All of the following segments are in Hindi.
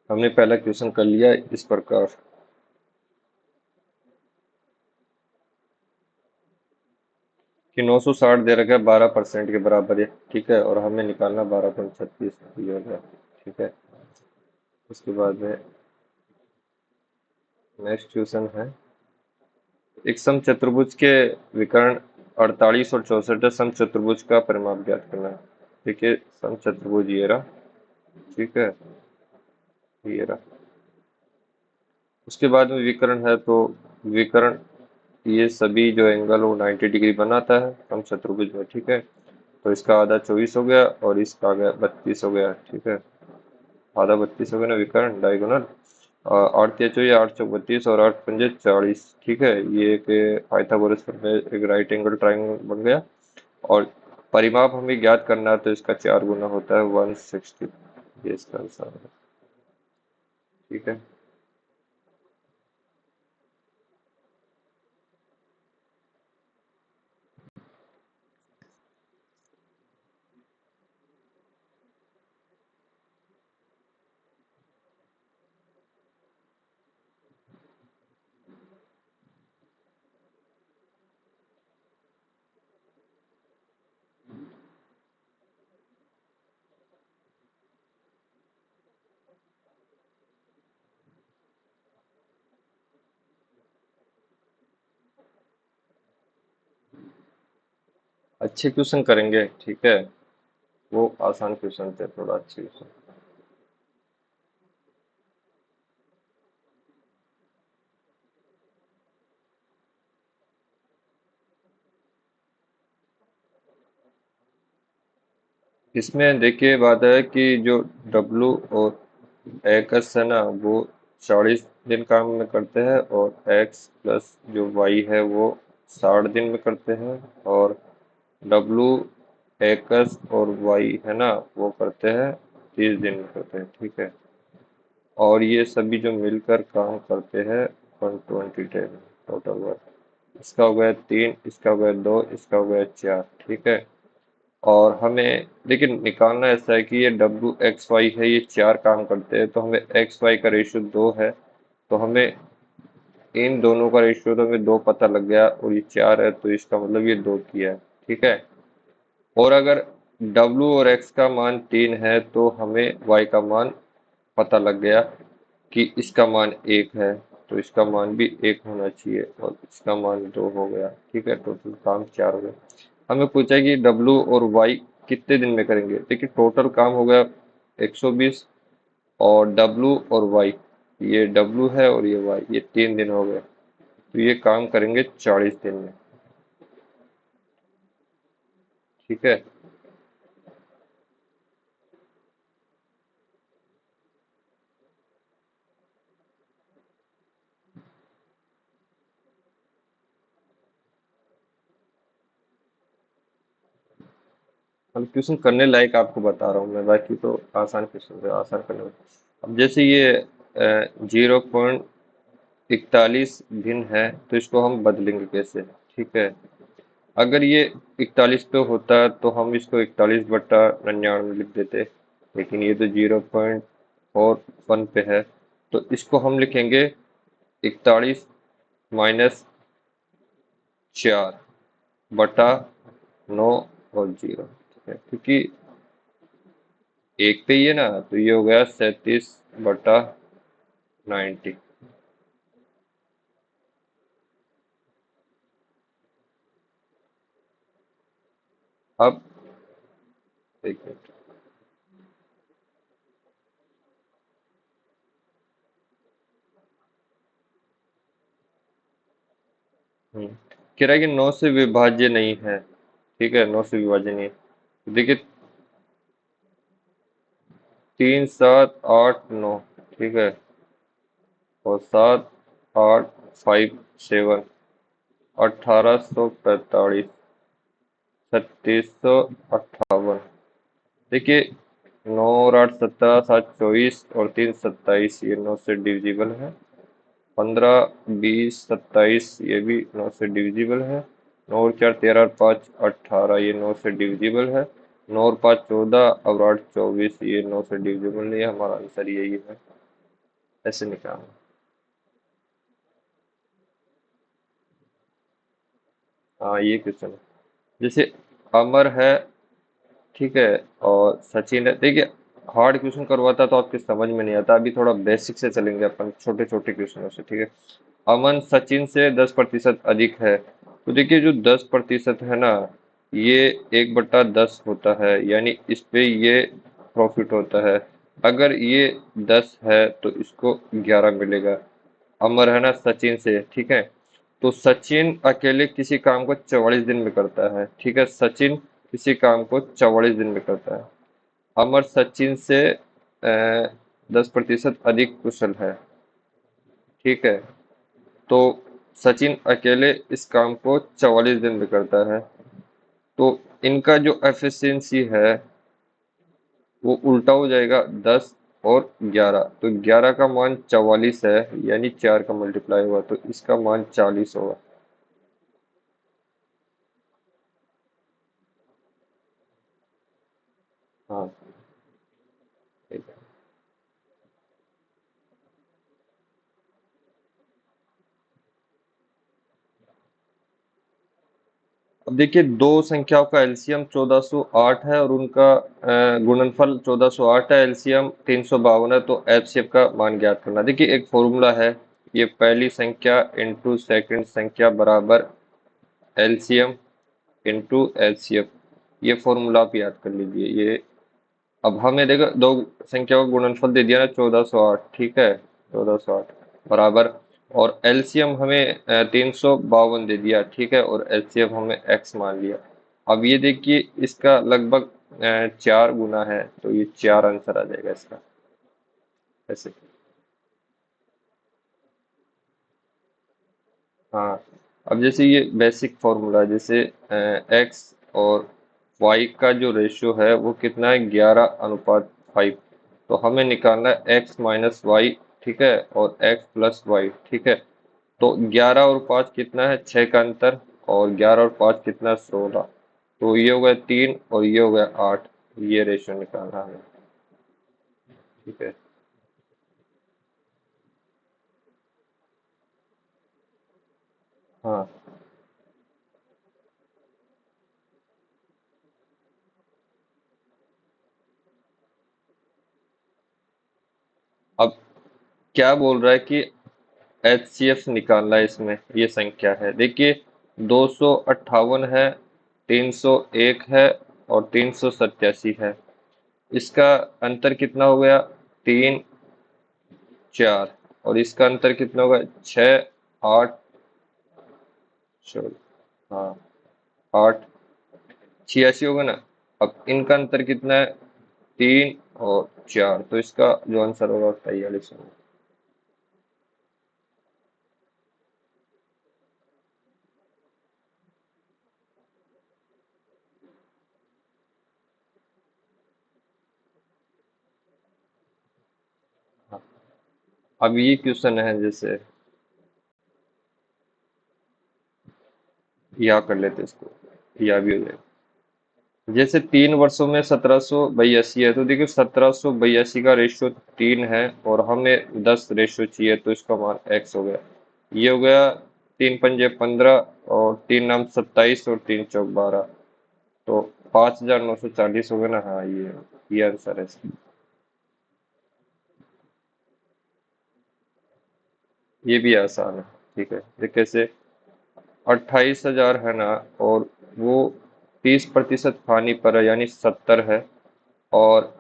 हमने पहला क्वेश्चन कर लिया इस प्रकार कि 960 दे रखा है 12% के बराबर है। ठीक है, और हमें निकालना 12.36 ये हो गया। ठीक है, उसके बाद में नेक्स्ट क्वेश्चन है, एक समचतुर्भुज के विकर्ण 48 और 64 है, समचतुर्भुज का परिमाप ज्ञात करना है। देखिए समचतुर्भुज ये रहा। ठीक है, ये रहा। उसके बाद में विकर्ण है, तो विकर्ण ये सभी जो एंगल वो 90 डिग्री बनाता है समचतुर्भुज में। ठीक है, तो इसका आधा 24 हो गया और इसका आ गया 32 हो गया। ठीक है, आधा 32 हो गया ना विकर्ण डायगोनल। आठ या चौबीस, आठ चौक 32 और आठ पंजे 40। ठीक है, ये एक पाइथागोरस में एक राइट एंगल ट्राइंगल बन गया। और परिमाप हमें ज्ञात करना है, तो इसका 4 गुना होता है 160। ये इसका आंसर है। ठीक है, अच्छे क्वेश्चन करेंगे। ठीक है, वो आसान क्वेश्चन थे, थोड़ा अच्छे क्वेश्चन। इसमें देखिए बात है कि जो डब्लू और एक्स है ना, वो 40 दिन काम में करते हैं, और एक्स प्लस जो वाई है वो 60 दिन में करते हैं। और डब्लू एक्स और वाई है ना, वो करते हैं 30 दिन में करते हैं। ठीक है, और ये सभी जो मिलकर काम करते हैं 120 डेज में टोटल वर्क। इसका हो गया 3, इसका हो गया 2, इसका हो गया 4। ठीक है, और हमें लेकिन निकालना ऐसा है कि ये डब्ल्यू एक्स वाई है, ये 4 काम करते हैं, तो हमें एक्स वाई का रेशियो 2 है। तो हमें इन दोनों का रेशियो तो हमें 2 पता लग गया, और ये 4 है, तो इसका मतलब ये 2 किया है। ठीक है, और अगर डब्ल्यू और एक्स का मान 3 है, तो हमें वाई का मान पता लग गया कि इसका मान 1 है, तो इसका मान भी 1 होना चाहिए, और इसका मान 2 हो गया। ठीक है, टोटल काम 4 हो गया। हमें पूछा है कि डब्ल्यू और वाई कितने दिन में करेंगे। देखिए टोटल काम हो गया 120, और डब्ल्यू और वाई, ये डब्ल्यू है और ये वाई, ये 3 दिन हो गए, तो ये काम करेंगे 40 दिन में। ठीक है, हम क्वेश्चन करने लायक आपको बता रहा हूँ मैं, बाकी तो आसान क्वेश्चन है, आसान करने में। अब जैसे ये 0.41 भिन्न है, तो इसको हम बदलेंगे कैसे। ठीक है, अगर ये 41 पे होता तो हम इसको 41/99 लिख देते, लेकिन ये तो 0.41 पे है, तो इसको हम लिखेंगे 41-4/9 और 0। ठीक है, क्योंकि एक पे ही है ना, तो ये हो गया 37/90। अब एक मिनट। कह रहा है कि 9 से विभाज्य नहीं है। ठीक है, 9 से विभाज्य नहीं है, तो देखिए 3, 7, 8, 9। ठीक है, और 7, 8, 5, 7, 1845, 3658। देखिए 9 और 8 17, 7 24 और 3 27, ये 9 से डिविजिबल है। 15, 20, 27 ये भी 9 से डिविजिबल है। 9 और 4 13 और 5 18, ये 9 से डिविजिबल है। 9 और 5 14 और 8 24, ये 9 से डिविजिबल नहीं है, हमारा आंसर यही है। ऐसे निकालना। हाँ ये क्वेश्चन है। जैसे अमर है, ठीक है, और सचिन है। देखिए, हार्ड क्वेश्चन करवाता तो आपके समझ में नहीं आता, अभी थोड़ा बेसिक से चलेंगे अपन, छोटे छोटे क्वेश्चनों से, ठीक है। अमन सचिन से 10% अधिक है, तो देखिए जो 10% है ना, ये 1/10 होता है, यानी इस पे ये प्रॉफिट होता है। अगर ये 10 है तो इसको 11 मिलेगा। अमर है ना सचिन से, ठीक है। तो सचिन अकेले किसी काम को 44 दिन में करता है, ठीक है। सचिन किसी काम को 44 दिन में करता है। अमर सचिन से 10% अधिक कुशल है, ठीक है। तो सचिन अकेले इस काम को 44 दिन में करता है। तो इनका जो एफिशिएंसी है वो उल्टा हो जाएगा, 10 और 11। तो 11 का मान 44 है, यानी 4 का मल्टीप्लाई हुआ, तो इसका मान 40 होगा। हाँ ठीक है। अब देखिए, दो संख्याओं का एलसीएम 1408 है और उनका गुणनफल 1408 है, एलसीएम 352 है, तो एचसीएफ का मान ज्ञात करना। देखिए एक फॉर्मूला है, ये पहली संख्या इंटू सेकंड संख्या बराबर एलसीएम इंटू एचसीएफ। ये फॉर्मूला आप याद कर लीजिए। ये अब हमें देखो, दो संख्याओं का गुणनफल दे दिया ना 1408, ठीक है, 1408 बराबर, और एलसीएम हमें 352 दे दिया, ठीक है, और एचसीएफ हमें एक्स मान लिया। अब ये देखिए, इसका लगभग 4 गुना है, तो ये 4 आंसर आ जाएगा इसका। ऐसे। हाँ। अब जैसे ये बेसिक फॉर्मूला है, जैसे एक्स और वाई का जो रेशियो है वो कितना है, 11:5। तो हमें निकालना है एक्स माइनस वाई, ठीक है, और एक्स प्लस वाई, ठीक है। तो 11 और 5 कितना है, 6 का अंतर, और 11 और 5 कितना, 16। तो ये हो गया 3 और ये हो गया 8। ये रेशियो निकालना है, ठीक है। हाँ। अब क्या बोल रहा है कि एचसीएफ निकालना है, इसमें ये संख्या है, देखिए 258 है, 301 है, और 387 है। इसका अंतर कितना हो गया, 3 4, और इसका अंतर कितना होगा, 6 8। सॉरी, हाँ, 8 86 होगा ना। अब इनका अंतर कितना है, 3 और 4, तो इसका जो आंसर होगा 43 होगा। हाँ। अब ये क्वेश्चन है, जैसे या कर लेते इसको, या भी हो जाएगा। जैसे 3 वर्षों में 1782 है, तो देखिए 1782 का रेशियो 3 है, और हमें 10 रेशियो चाहिए, तो इसका मान एक्स हो गया। ये हो गया 3 पंजे 15, और 3 नाम 27, और 3 चौक 12। तो 5940 हो गया ना। हाँ ये आंसर है इसका। ये भी आसान है, ठीक है। ये कैसे, 28,000 है ना, और वो 30% हानि पर है, यानी 70 है, और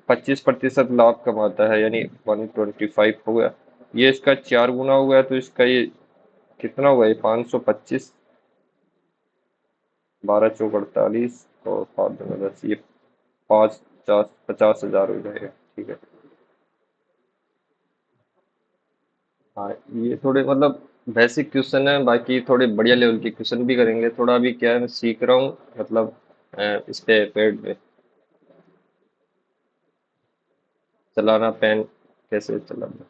25% लाभ कमाता है, यानी 125 हो गया। ये इसका 4 गुना हो गया, तो इसका ये कितना होगा, ये 525। 12 चौक 48, और 5 दूना 10, ये 50,000 हो जाएगा, ठीक है। हाँ ये थोड़े मतलब बेसिक क्वेश्चन है, बाकी थोड़े बढ़िया लेवल के क्वेश्चन भी करेंगे। थोड़ा अभी क्या है, मैं सीख रहा हूँ, मतलब इस पे पेड पे चलाना, पेन कैसे चलाना।